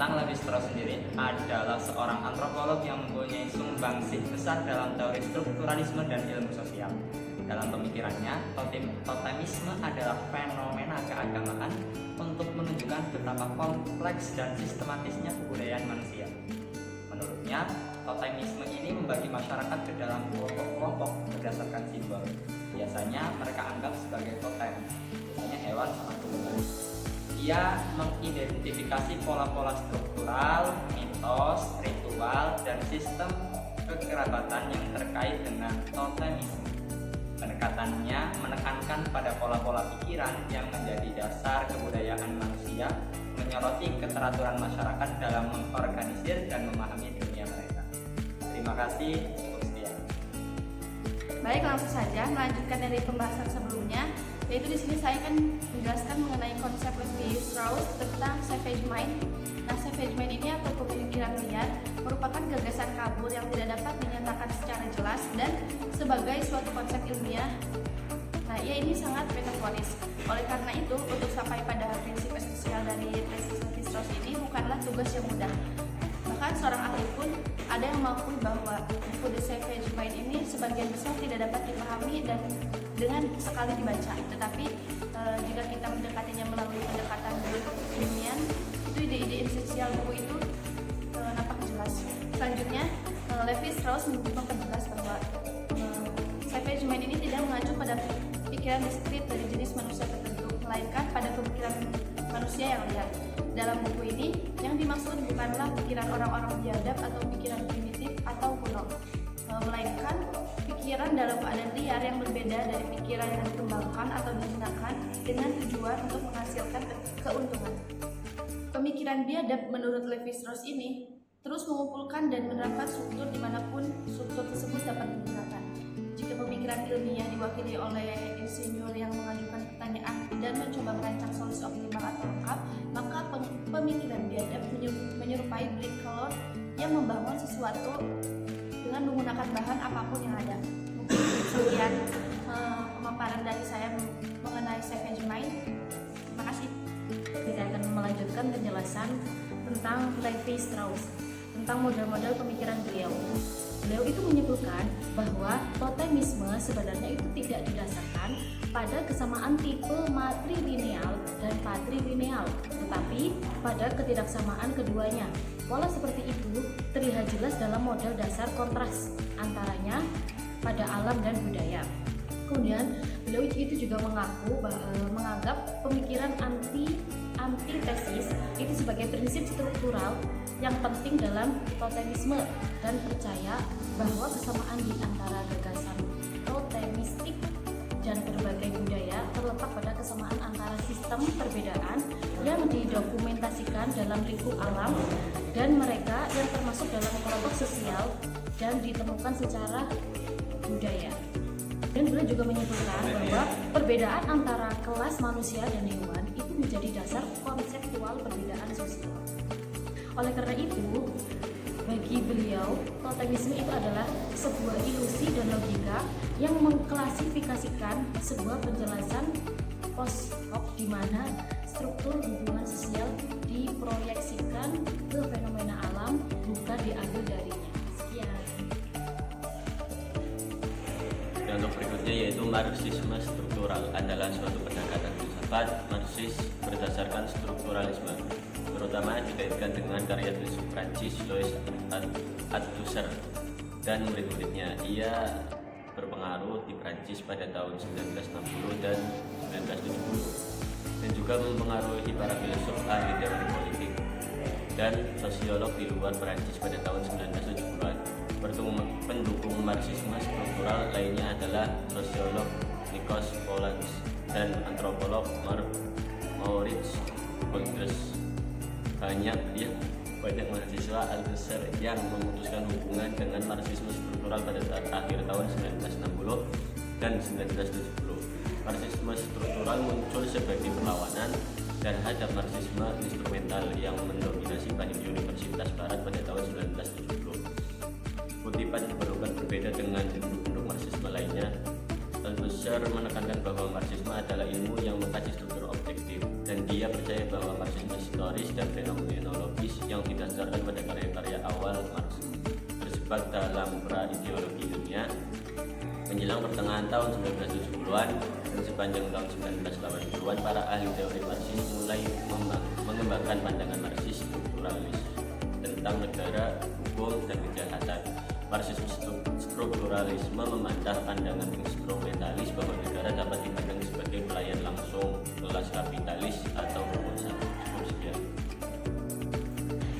tentang Levi-Strauss sendiri adalah seorang antropolog yang mempunyai sumbangsih besar dalam teori strukturalisme dan ilmu sosial. Dalam pemikirannya, totemisme adalah fenomena keagamaan untuk menunjukkan betapa kompleks dan sistematisnya kebudayaan manusia. Menurutnya, totemisme ini membagi masyarakat ke dalam kelompok-kelompok berdasarkan simbol. Biasanya mereka anggap sebagai totem, biasanya hewan sama tumbuhan. Ia mengidentifikasi pola-pola struktural, mitos, ritual, dan sistem kekerabatan yang terkait dengan totemisme. Pendekatannya menekankan pada pola-pola pikiran yang menjadi dasar kebudayaan manusia, menyoroti keteraturan masyarakat dalam mengorganisir dan memahami dunia mereka. Terima kasih, cukup sekian. Baik, langsung saja melanjutkan dari pembahasan sebelumnya, yaitu di sini saya akan menjelaskan mengenai konsep Levi-Strauss tentang savage mind. Nah, savage mind ini atau pemikiran liar merupakan gagasan kabur yang tidak dapat dinyatakan secara jelas dan sebagai suatu konsep ilmiah. Nah, ia ini sangat metaforis. Oleh karena itu, untuk sampai pada prinsip esensial dari tesis Levi-Strauss ini bukanlah tugas yang mudah. Bahkan seorang ahli pun ada yang mengakui bahwa buku The Savage Mind ini sebagian besar tidak dapat dipahami dan dengan sekali dibaca. Tetapi jika kita mendekatinya melalui pendekatan ilmiah, itu ide-ide esensial buku itu nampak jelas. Selanjutnya, Levi-Strauss memperjelas bahwa Savage Mind ini tidak mengacu pada pikiran diskrit dari jenis manusia tertentu, melainkan pada pemikiran manusia yang liar. Dalam buku ini, yang dimaksud bukanlah pikiran orang-orang biadab atau pikiran primitif atau kuno, melainkan pikiran dalam keadaan liar yang berbeda dari pikiran yang dikembangkan atau digunakan dengan tujuan untuk menghasilkan keuntungan. Pemikiran biadab menurut Levi-Strauss ini terus mengumpulkan dan menerapkan struktur dimanapun struktur tersebut dapat digunakan. Jika pemikiran ilmiah diwakili oleh insinyur yang mengajukan pertanyaan dan mencoba merancang solusi optimal atau lengkap, maka pemikiran biadab menyerupai brick color yang membangun sesuatu dengan menggunakan bahan apapun yang ada. Mungkin sekian pemaparan dari saya mengenai Savage Mind. Terima kasih. Saya akan melanjutkan penjelasan tentang Levi-Strauss, tentang model-model pemikiran beliau. Beliau itu menyebutkan bahwa totemisme sebenarnya itu tidak didasarkan pada kesamaan tipe matrilineal dan patrilineal, tetapi pada ketidaksamaan keduanya. Pola seperti itu terlihat jelas dalam model dasar kontras antaranya pada alam dan budaya. Kemudian beliau itu juga menganggap pemikiran antitesis itu sebagai prinsip struktural yang penting dalam totemisme dan percaya bahwa kesamaan di antara gagasan totemistik dan berbagai budaya terletak pada kesamaan antara sistem perbedaan yang didokumentasikan dalam lingkup alam dan mereka yang termasuk dalam kelompok sosial dan ditemukan secara budaya. Dan beliau juga menyebutkan bahwa perbedaan antara kelas manusia dan hewan itu menjadi dasar konseptual perbedaan sosial. Oleh karena itu, bagi beliau, totemisme itu adalah sebuah ilusi dan logika yang mengklasifikasikan sebuah penjelasan post hoc di mana struktur hubungan sosial diproyeksikan ke fenomena alam, bukan diambil darinya. Sekian. Dan untuk berikutnya yaitu Marxisme struktural adalah suatu pendekatan filsafat Marxis berdasarkan strukturalisme, terutama dikaitkan dengan karya filsuf Prancis Louis Althusser dan murid-muridnya. Ia berpengaruh di Prancis pada tahun 1960 dan 1970 dan juga mempengaruhi para filsuf ahli teori politik dan sosiolog di luar Prancis pada tahun 1970-an. Pendukung Marxisme struktural lainnya adalah sosiolog Nikos Poulos dan antropolog Maurits Bolders. Banyak mahasiswa Althusser yang memutuskan hubungan dengan Marxisme struktural pada akhir tahun 1960 dan 1970. Marxisme struktural muncul sebagai perlawanan terhadap Marxisme instrumental yang mendominasi banyak universitas barat pada tahun 1970. Kutipan diperlukan berbeda dengan bentuk Marxisme lainnya. Althusser menekankan bahwa Marxisme adalah ilmu yang mengkaji struktur objektif dan dia percaya bahwa Marxisme historis dan fenomenologi ideologis yang didasarkan pada karya-karya awal Marx, terjebak dalam pra-ideologi dunia menjelang pertengahan tahun 1970-an dan sepanjang tahun 1980-an. Para ahli teori Marxis mulai mengembangkan pandangan Marxis strukturalis tentang negara, hukum, dan kejahatan. Marxisme strukturalisme memantah pandangan instrumentalis bahwa negara dapat dipandang sebagai pelayan langsung kelas kapitalis atau pengusaha. Cukup sekian.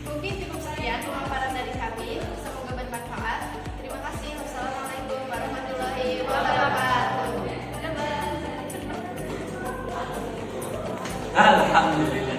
Mungkin cukup sekian pemaparan dari kami. Semoga bermanfaat. Terima kasih. Wassalamualaikum warahmatullahi wabarakatuh. Alhamdulillah.